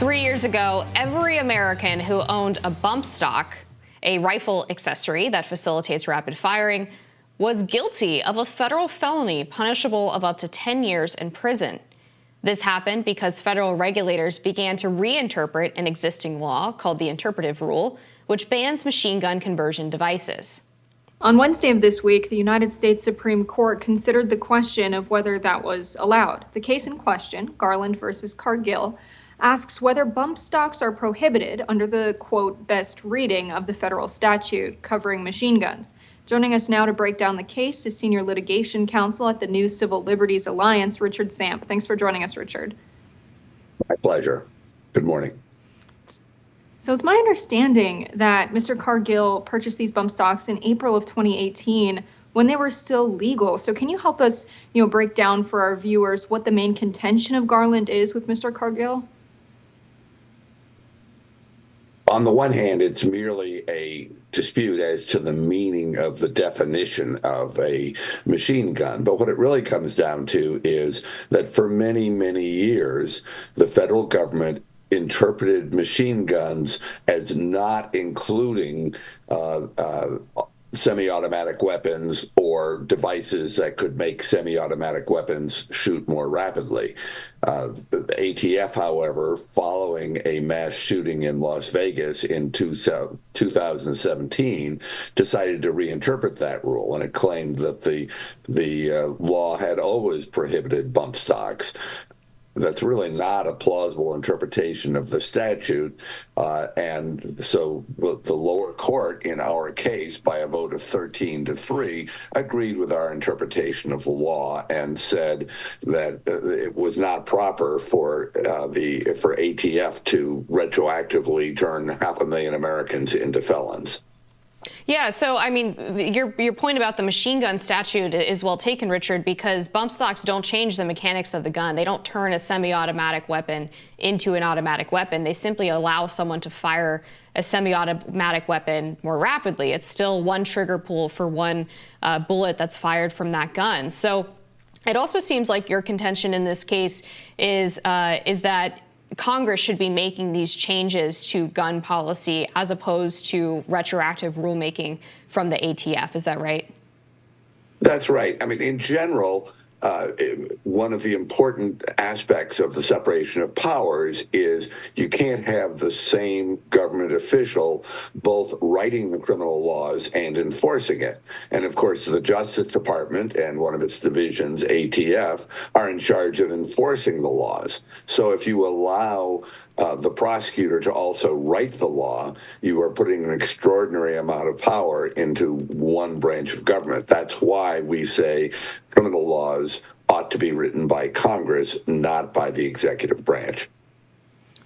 3 years ago, every American who owned a bump stock, a rifle accessory that facilitates rapid firing, was guilty of a federal felony punishable of up to 10 years in prison. This happened because federal regulators began to reinterpret an existing law called the Interpretive Rule, which bans machine gun conversion devices. On Wednesday of this week, the United States Supreme Court considered the question of whether that was allowed. The case in question, Garland versus Cargill, asks whether bump stocks are prohibited under the, quote, best reading of the federal statute covering machine guns. Joining us now to break down the case is Senior Litigation Counsel at the New Civil Liberties Alliance, Richard Samp. Thanks for joining us, Richard. My pleasure. Good morning. So it's my understanding that Mr. Cargill purchased these bump stocks in April of 2018 when they were still legal. So can you help us, break down for our viewers what the main contention of Garland is with Mr. Cargill? On the one hand, it's merely a dispute as to the meaning of the definition of a machine gun. But what it really comes down to is that for many, many years, the federal government interpreted machine guns as not including semi-automatic weapons or devices that could make semi-automatic weapons shoot more rapidly. The ATF, however, following a mass shooting in Las Vegas in 2017, decided to reinterpret that rule, and it claimed that the law had always prohibited bump stocks. That's really not a plausible interpretation of the statute. And so the lower court in our case, by a vote of 13-3, agreed with our interpretation of the law and said that it was not proper for ATF to retroactively turn 500,000 Americans into felons. Yeah, so I mean, your point about the machine gun statute is well taken, Richard, because bump stocks don't change the mechanics of the gun. They don't turn a semi-automatic weapon into an automatic weapon. They simply allow someone to fire a semi-automatic weapon more rapidly. It's still one trigger pull for one bullet that's fired from that gun. So it also seems like your contention in this case is that Congress should be making these changes to gun policy as opposed to retroactive rulemaking from the ATF. Is that right? That's right. I mean, in general, one of the important aspects of the separation of powers is you can't have the same government official both writing the criminal laws and enforcing it. And of course, the Justice Department and one of its divisions, ATF, are in charge of enforcing the laws. So if you allow the prosecutor to also write the law, you are putting an extraordinary amount of power into one branch of government. That's why we say criminal laws ought to be written by Congress, not by the executive branch.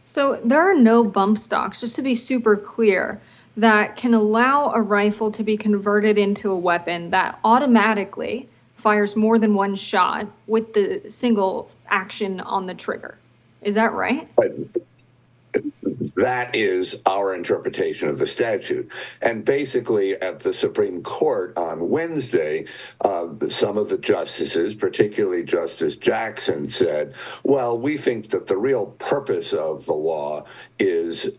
So there are no bump stocks, just to be super clear, that can allow a rifle to be converted into a weapon that automatically fires more than one shot with the single action on the trigger. Is that right? That is our interpretation of the statute. And basically, at the Supreme Court on Wednesday, some of the justices, particularly Justice Jackson, said, well, we think that the real purpose of the law is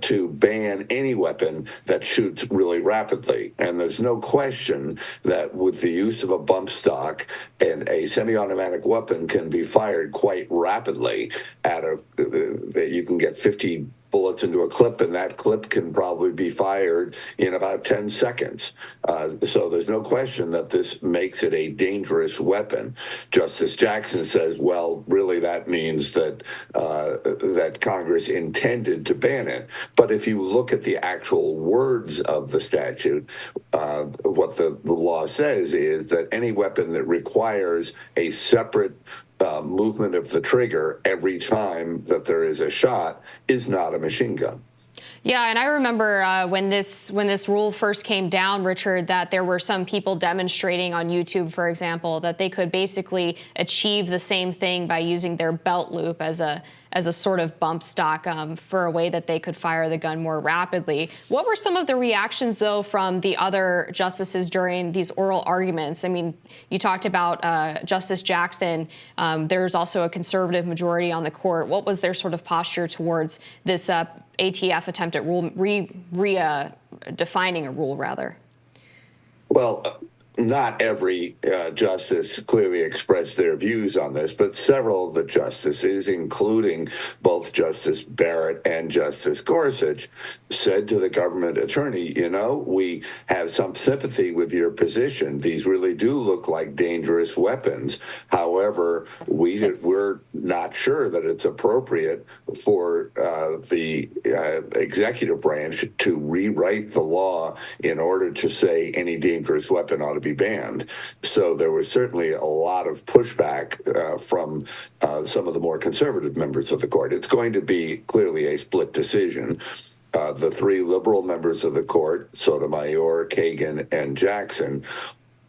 to ban any weapon that shoots really rapidly. And there's no question that with the use of a bump stock, and a semi-automatic weapon can be fired quite rapidly that you can get 50 bullets into a clip, and that clip can probably be fired in about 10 seconds. So there's no question that this makes it a dangerous weapon. Justice Jackson says, well, really that means that that Congress intended to ban it. But if you look at the actual words of the statute, what the law says is that any weapon that requires a separate movement of the trigger every time that there is a shot is not a machine gun. Yeah, and I remember when this rule first came down, Richard, that there were some people demonstrating on YouTube, for example, that they could basically achieve the same thing by using their belt loop as a as a sort of bump stock for a way that they could fire the gun more rapidly. What were some of the reactions, though, from the other justices during these oral arguments? I mean, you talked about Justice Jackson. There's also a conservative majority on the court. What was their sort of posture towards this ATF attempt at defining a rule, rather? Well, not every justice clearly expressed their views on this, but several of the justices, including both Justice Barrett and Justice Gorsuch, said to the government attorney, you know, we have some sympathy with your position. These really do look like dangerous weapons. However, we're not sure that it's appropriate for the executive branch to rewrite the law in order to say any dangerous weapon ought to be banned. So there was certainly a lot of pushback from some of the more conservative members of the court. It's going to be clearly a split decision. The three liberal members of the court, Sotomayor, Kagan, and Jackson,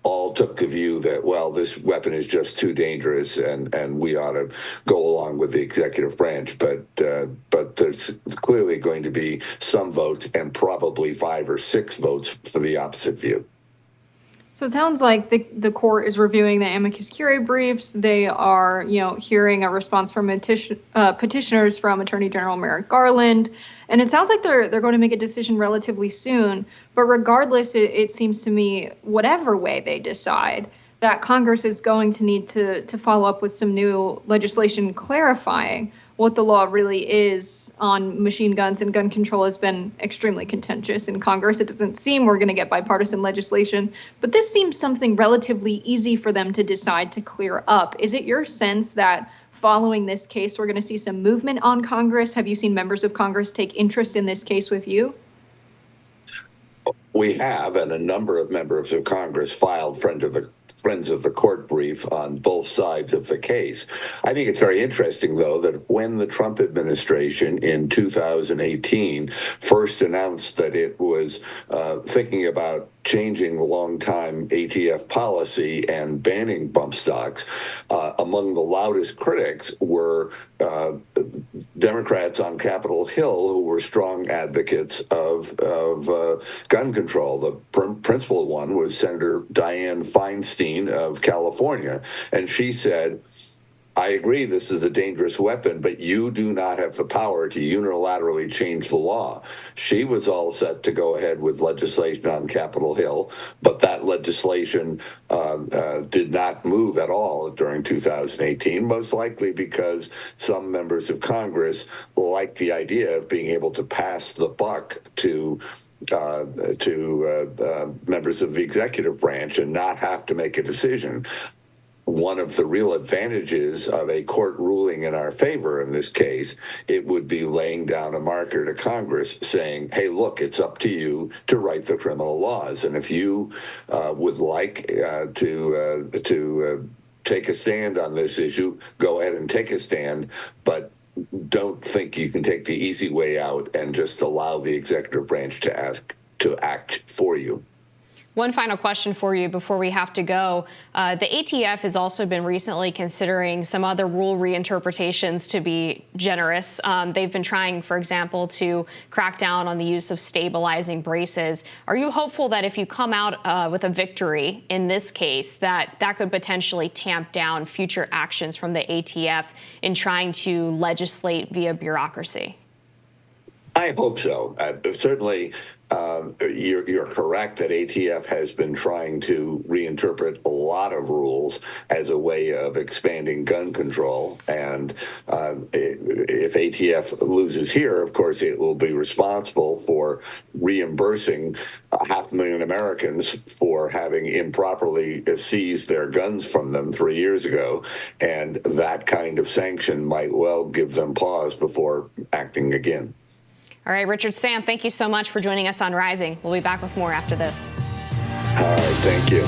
all took the view that, well, this weapon is just too dangerous and we ought to go along with the executive branch. But there's clearly going to be some votes and probably 5 or 6 votes for the opposite view. So it sounds like the court is reviewing the amicus curiae briefs. They are, hearing a response from petitioners from Attorney General Merrick Garland, and it sounds like they're going to make a decision relatively soon. But regardless, it seems to me, whatever way they decide, that Congress is going to need to follow up with some new legislation clarifying what the law really is on machine guns, and gun control has been extremely contentious in Congress. It doesn't seem we're going to get bipartisan legislation, but this seems something relatively easy for them to decide to clear up. Is it your sense that following this case, we're going to see some movement on Congress? Have you seen members of Congress take interest in this case with you? We have, and a number of members of Congress filed Friends of the Court brief on both sides of the case. I think it's very interesting, though, that when the Trump administration in 2018 first announced that it was thinking about changing the longtime ATF policy and banning bump stocks, among the loudest critics were Democrats on Capitol Hill, who were strong advocates of gun control. The principal one was Senator Dianne Feinstein of California, and she said, I agree this is a dangerous weapon, but you do not have the power to unilaterally change the law. She was all set to go ahead with legislation on Capitol Hill, but that legislation did not move at all during 2018, most likely because some members of Congress like the idea of being able to pass the buck to members of the executive branch and not have to make a decision. One of the real advantages of a court ruling in our favor in this case, it would be laying down a marker to Congress saying, hey, look, it's up to you to write the criminal laws. And if you would like to take a stand on this issue, go ahead and take a stand, but don't think you can take the easy way out and just allow the executive branch to act for you. One final question for you before we have to go. The ATF has also been recently considering some other rule reinterpretations to be generous. They've been trying, for example, to crack down on the use of stabilizing braces. Are you hopeful that if you come out with a victory in this case, that could potentially tamp down future actions from the ATF in trying to legislate via bureaucracy? I hope so. Certainly, you're correct that ATF has been trying to reinterpret a lot of rules as a way of expanding gun control. And if ATF loses here, of course, it will be responsible for reimbursing 500,000 Americans for having improperly seized their guns from them 3 years ago. And that kind of sanction might well give them pause before acting again. All right, Richard Samp, thank you so much for joining us on Rising. We'll be back with more after this. All right, thank you.